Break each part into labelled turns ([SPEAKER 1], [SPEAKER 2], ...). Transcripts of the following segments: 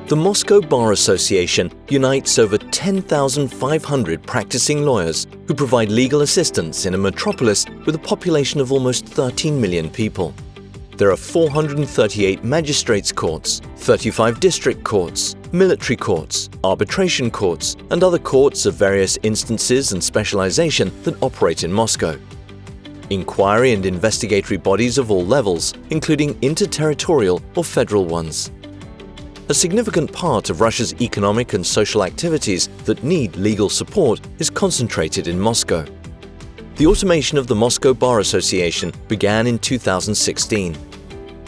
[SPEAKER 1] The Moscow Bar Association unites over 10,500 practicing lawyers who provide legal assistance in a metropolis with a population of almost 13 million people. There are 438 magistrates' courts, 35 district courts, military courts, arbitration courts, and other courts of various instances and specialization that operate in Moscow. Inquiry and investigatory bodies of all levels, including interterritorial or federal ones. A significant part of Russia's economic and social activities that need legal support is concentrated in Moscow. The automation of the Moscow Bar Association began in 2016.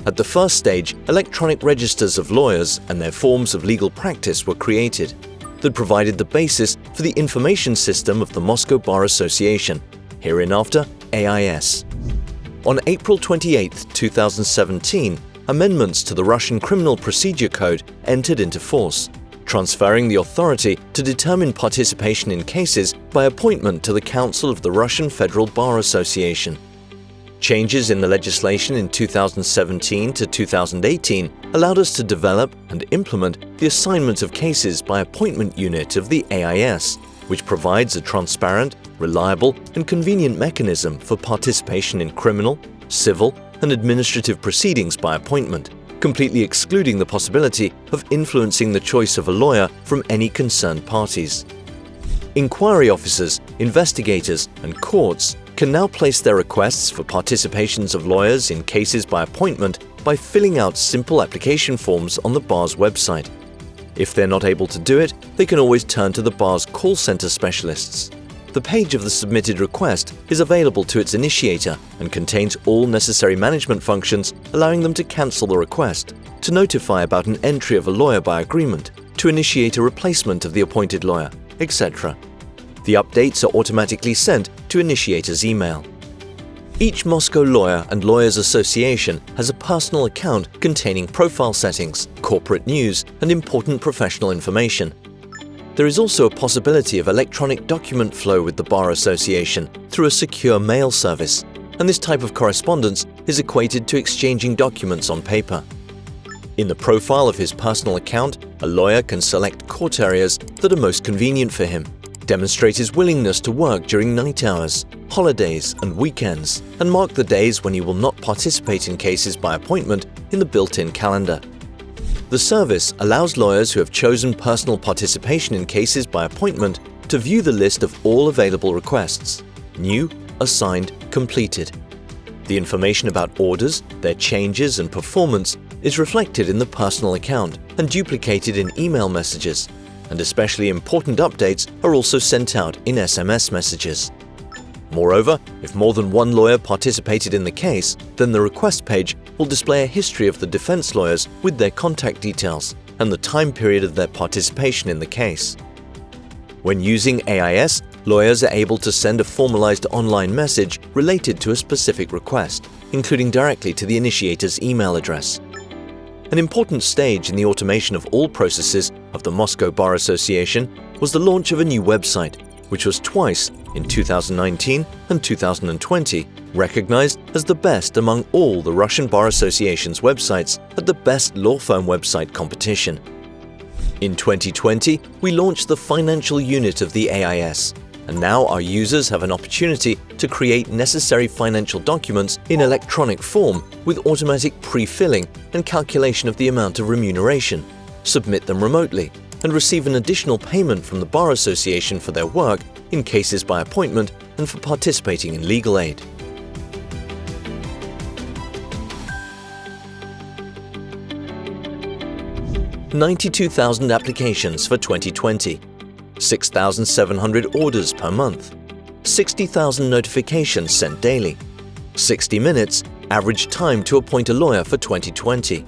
[SPEAKER 1] At the first stage, electronic registers of lawyers and their forms of legal practice were created that provided the basis for the information system of the Moscow Bar Association, hereinafter AIS. On April 28, 2017, amendments to the Russian Criminal Procedure Code entered into force, transferring the authority to determine participation in cases by appointment to the Council of the Russian Federal Bar Association. Changes in the legislation in 2017 to 2018 allowed us to develop and implement the assignment of cases by appointment unit of the AIS, which provides a transparent, reliable, and convenient mechanism for participation in criminal, civil, and administrative proceedings by appointment, completely excluding the possibility of influencing the choice of a lawyer from any concerned parties. Inquiry officers, investigators, and courts can now place their requests for participations of lawyers in cases by appointment by filling out simple application forms on the bar's website. If they're not able to do it, they can always turn to the bar's call center specialists. The page of the submitted request is available to its initiator and contains all necessary management functions, allowing them to cancel the request, to notify about an entry of a lawyer by agreement, to initiate a replacement of the appointed lawyer, etc. The updates are automatically sent to initiator's email. Each Moscow lawyer and lawyers association has a personal account containing profile settings, corporate news, and important professional information. There is also a possibility of electronic document flow with the Bar Association through a secure mail service, and this type of correspondence is equated to exchanging documents on paper. In the profile of his personal account, a lawyer can select court areas that are most convenient for him, demonstrate his willingness to work during night hours, holidays, and weekends, and mark the days when he will not participate in cases by appointment in the built-in calendar. The service allows lawyers who have chosen personal participation in cases by appointment to view the list of all available requests, new, assigned, completed. The information about orders, their changes, and performance is reflected in the personal account and duplicated in email messages, and especially important updates are also sent out in SMS messages. Moreover, if more than one lawyer participated in the case, then the request page will display a history of the defense lawyers with their contact details and the time period of their participation in the case. When using AIS, lawyers are able to send a formalized online message related to a specific request, including directly to the initiator's email address. An important stage in the automation of all processes of the Moscow Bar Association was the launch of a new website, which was twice, in 2019 and 2020, recognized as the best among all the Russian Bar Association's websites at the Best Law Firm Website competition. In 2020, we launched the financial unit of the AIS, and now our users have an opportunity to create necessary financial documents in electronic form with automatic pre-filling and calculation of the amount of remuneration, submit them remotely, and receive an additional payment from the Bar Association for their work in cases by appointment and for participating in legal aid. $92,000 applications for 2020, 6,700 orders per month, 60,000 notifications sent daily, 60 minutes average time to appoint a lawyer for 2020,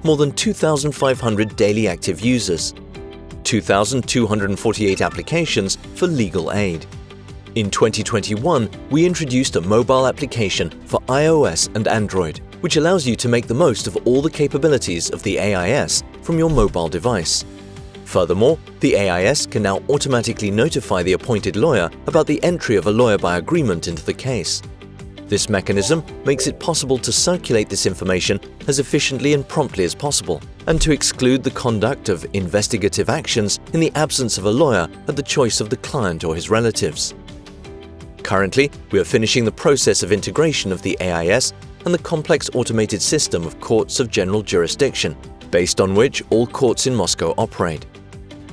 [SPEAKER 1] more than 2,500 daily active users, 2,248 applications for legal aid. In 2021, we introduced a mobile application for iOS and Android, which allows you to make the most of all the capabilities of the AIS from your mobile device. Furthermore, the AIS can now automatically notify the appointed lawyer about the entry of a lawyer by agreement into the case. This mechanism makes it possible to circulate this information as efficiently and promptly as possible, and to exclude the conduct of investigative actions in the absence of a lawyer at the choice of the client or his relatives. Currently, we are finishing the process of integration of the AIS and the complex automated system of courts of general jurisdiction, based on which all courts in Moscow operate.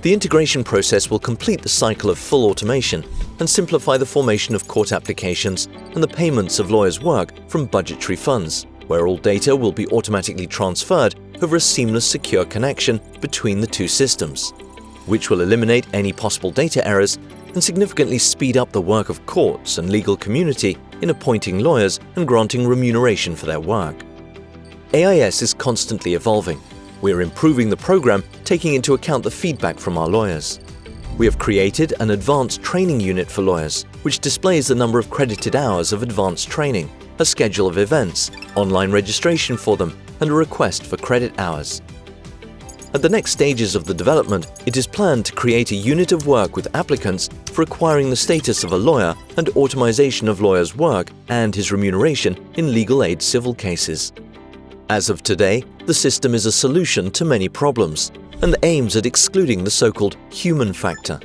[SPEAKER 1] The integration process will complete the cycle of full automation and simplify the formation of court applications and the payments of lawyers' work from budgetary funds, where all data will be automatically transferred over a seamless, secure connection between the two systems, which will eliminate any possible data errors and significantly speed up the work of courts and legal community in appointing lawyers and granting remuneration for their work. AIS is constantly evolving. We are improving the program, taking into account the feedback from our lawyers. We have created an advanced training unit for lawyers, which displays the number of credited hours of advanced training, a schedule of events, online registration for them, and a request for credit hours. At the next stages of the development, it is planned to create a unit of work with applicants for acquiring the status of a lawyer and automation of lawyers' work and his remuneration in legal aid civil cases. As of today, the system is a solution to many problems and aims at excluding the so-called human factor.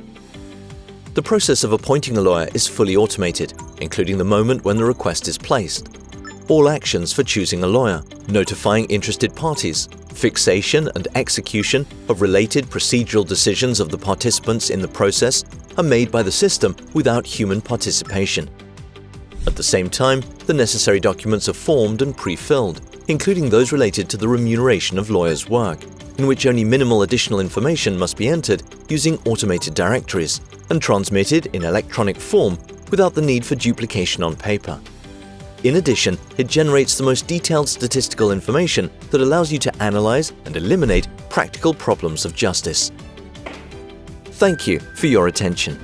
[SPEAKER 1] The process of appointing a lawyer is fully automated, including the moment when the request is placed. All actions for choosing a lawyer, notifying interested parties, fixation and execution of related procedural decisions of the participants in the process are made by the system without human participation. At the same time, the necessary documents are formed and pre-filled, including those related to the remuneration of lawyers' work, in which only minimal additional information must be entered using automated directories and transmitted in electronic form without the need for duplication on paper. In addition, it generates the most detailed statistical information that allows you to analyze and eliminate practical problems of justice. Thank you for your attention.